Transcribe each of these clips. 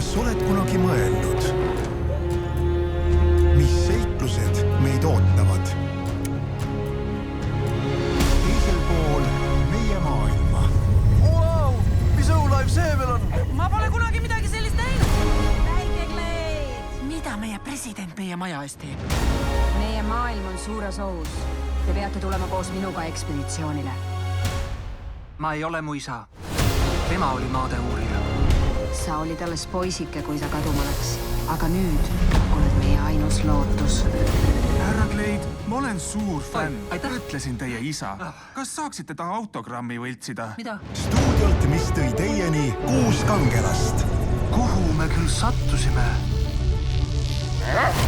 kas oled kunagi mõelnud, mis seiklused meid ootavad? Teisel pool meie maailma. Wow! Mis õulaiv see veel on? Ma pole kunagi midagi sellist näinud. Väike Kleed! Mida meie president meie maja eest teeb? Meie maailm on suures ohus. Te peate tulema koos minuga ekspeditsioonile. Ma ei ole mu isa. Tema oli maade uurija. Sa olid alles poisike, kui sa kaduma läks. Aga nüüd oled meie ainus lootus. Härra Kleid, ma olen suur fänn. aitäh. Ütlesin teie isa. Kas saaksite ta autogrammi võltsida? Mida? Stuudiolt, mis tõi teieni 6 kangelast. Kuhu me küll sattusime?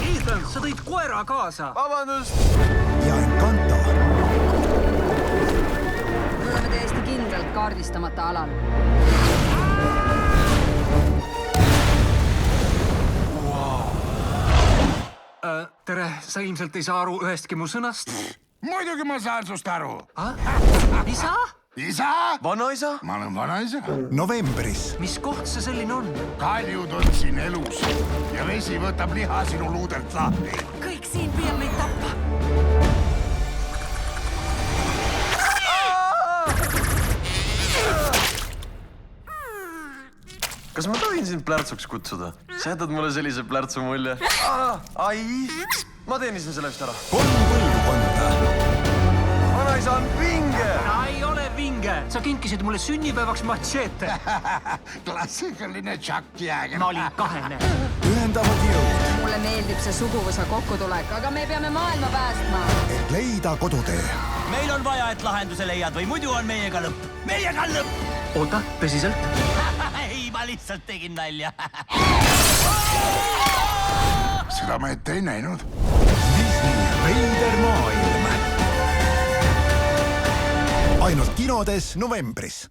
Ethan, sa tõid koera kaasa. Vabandust! Ja Encanto. Me oleme täiesti kindlalt kaardistamata alal. Tere, sa ilmselt ei saa aru ühestki mu sõnast. Muidugi ma saan sust aru. Isa? Isa? Vanaisa? Ma olen vanaisa. Novembris. Mis koht see selline on? Kaljud on siin elus ja vesi võtab liha sinu luudelt lahti. Kõik siin püüab meid tappa. Kas ma tohin sind plärtsuks kutsuda? Sa jätad mulle sellise plärtsu mulje. Ai! Ma teenisin selle vist ära. 3 põlvkonda. Vanaisa on vinge! Ta ei ole vinge. Sa kinkisid mulle sünnipäevaks machete. Klassikaline Chuck Jääger. Ma olin kahene. Ühendavad jõud, Mulle meeldib see suguvõsa kokkutulek, aga me peame maailma päästma. et leida kodutee. Meil on vaja, et lahenduse leiad või muidu on meiega lõpp. Meiega on lõpp! Oota, tõsiselt? Ei, ma lihtsalt tegin nalja. Seda ma ette ei näinud. Disney veider maailm. Ainult kinodes novembris.